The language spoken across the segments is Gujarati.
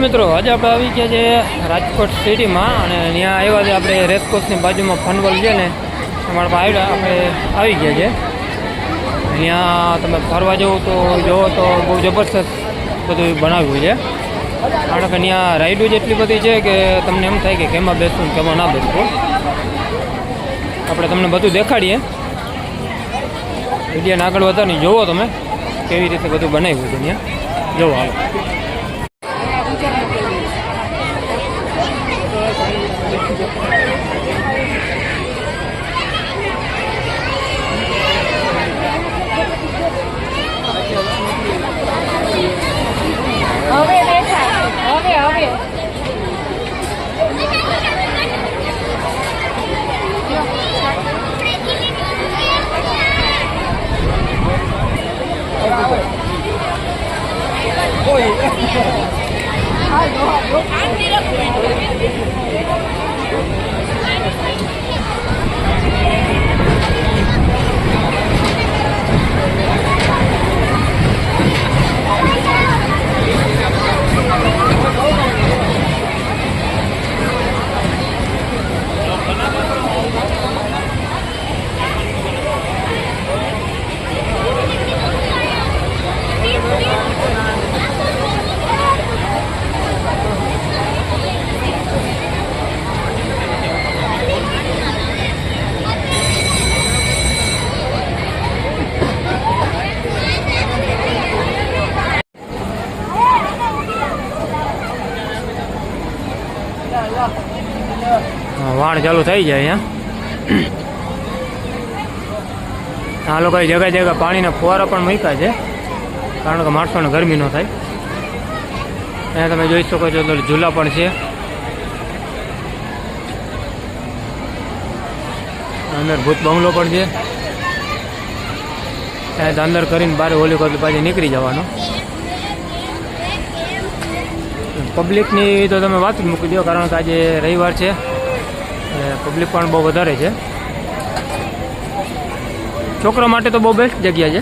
મિત્રો, આજે આપણે આવી ગયા છે રાજકોટ સિટીમાં અને ત્યાં આવ્યા છે આપણે રેસકોર્સની બાજુમાં ફનવલ છે ને અમારા આપણે આવી ગયા છે. ત્યાં તમે ફરવા જવું તો જોવો તો બહુ જબરદસ્ત બધું બનાવ્યું છે. કારણ કે ત્યાં રાઈડો જ એટલી બધી છે કે તમને એમ થાય કે કેમાં બેસવું ને કેમાં ના બેસવું. આપણે તમને બધું દેખાડીએ. વિડીયોને આગળ વધારીને જોવો તમે કેવી રીતે બધું બનાવ્યું છે ત્યાં. જોવો હાલો. હવે બેઠા હવે વાણ ચાલુ થઈ જાય અહીંયા. આ લોકો જગ્યા જગ્યા પાણીના ફુવારા પણ મૂક્યા છે કારણ કે માણસોને ગરમી ન થાય. અહીંયા તમે જોઈ શકો છો તો ઝૂલા પણ છે. અંદર ભૂત બંગલો પણ છે. ત્યાં અંદર કરીને બહાર હોલી કરી પાછી નીકળી જવાનો. પબ્લિકની તો તમે વાત જ મૂકી દો કારણ કે આજે રવિવાર છે. પબ્લિક પણ બહુ વધારે છે. છોકરા માટે તો બહુ બેસ્ટ જગ્યા છે.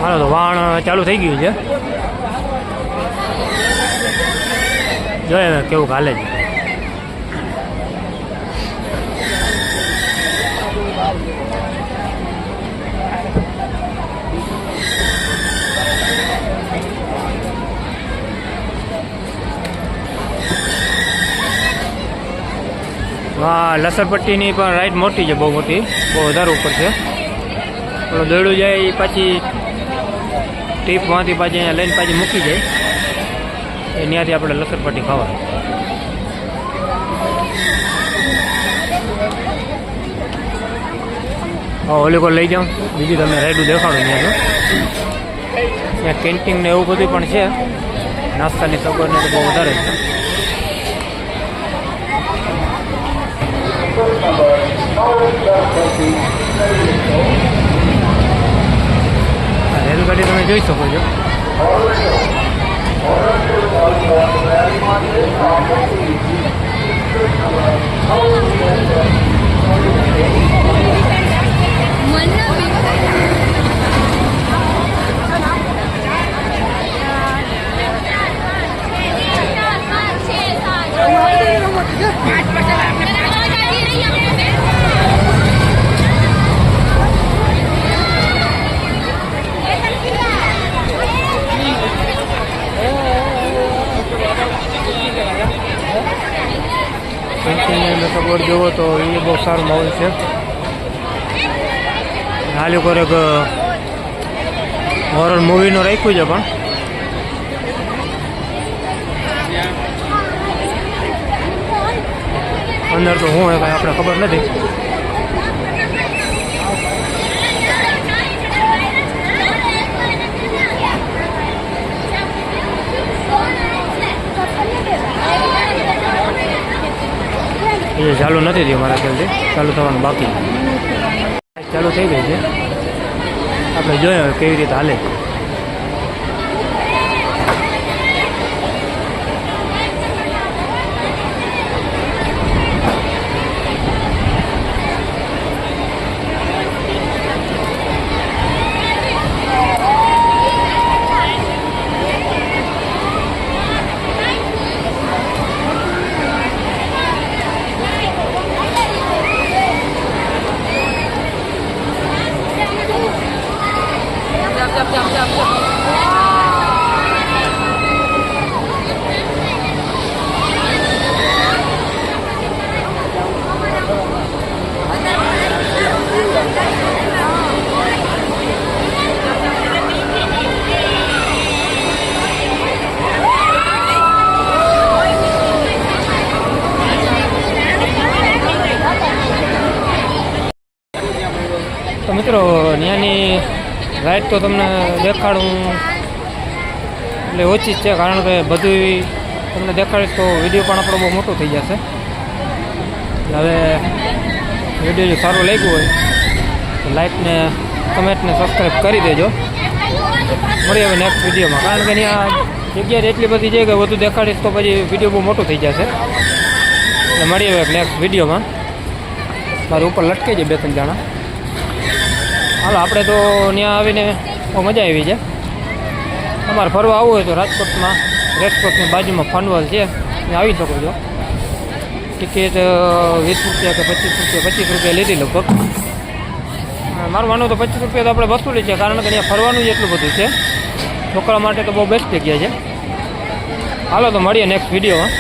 હાલો તો વાહન ચાલુ થઈ ગયું છે. જોઈએ કેવું હાલે છે. હા, લસરપટ્ટીની પણ રાઈડ મોટી છે, બહુ મોટી, બહુ વધારે ઉપર છે. થોડું દોડું જાય એ પાછી ટીપમાંથી પાછી અહીંયા લઈને પાછી મૂકી જાય. એ ત્યાંથી આપણે લસરપટ્ટી ખાવા. હા, ઓલી કોલ લઈ જાઉં. બીજી તમે રાઈડું દેખાડો ત્યાંનું. ત્યાં કેન્ટીન ને એવું બધું પણ છે. નાસ્તાની સગવડને તો બહુ વધારે છે. રેલગાડી તમે જોઈ શકો છો. સગવડ જોવો તો એ બહુ સારો માહોલ છે. આ લોકો એક હોરર મૂવીનું રાખ્યું છે પણ અંદર તો હું કાંઈ આપણે ખબર નથી. એ ચાલુ નથી થયું મારા ખ્યાલથી. ચાલુ થવાનું બાકી. ચાલુ થઈ ગઈ છે. આપણે જોઈએ કેવી રીતે હાલે. મિત્રો ત્યાંની રાઈડ તો તમને દેખાડું એટલે ઓછી જ છે, કારણ કે બધું તમને દેખાડીશ તો વિડીયો પણ આપણો બહુ મોટો થઈ જશે. એટલે હવે વિડીયો જો સારું લાગ્યું હોય તો લાઈક ને કમેન્ટ ને સબસ્ક્રાઈબ કરી દેજો. મળીએ હવે નેક્સ્ટ વિડીયોમાં, કારણ કે ત્યાં જગ્યા એટલી બધી છે કે બધું દેખાડીશ તો પછી વિડીયો બહુ મોટો થઈ જશે. એટલે મળીએ હવે નેક્સ્ટ વિડીયોમાં. મારે ઉપર લટકાઈ જાય 2-3 જણા. હાલો આપણે તો ત્યાં આવીને બહુ મજા આવી છે. તમારે ફરવા આવવું હોય તો રાજકોટમાં રેસકોર્સની બાજુમાં ફનવલ છે, ત્યાં આવી શકો છો. ટિકિટ 20 રૂપિયા કે 25 રૂપિયા લીધી લગભગ. મારું માનવું તો 25 રૂપિયા તો આપણે વસૂલી છે, કારણ કે ત્યાં ફરવાનું જ એટલું બધું છે. છોકરા માટે તો બહુ બેસ્ટ જગ્યા છે. હાલો તો મળીએ નેક્સ્ટ વિડીયોમાં.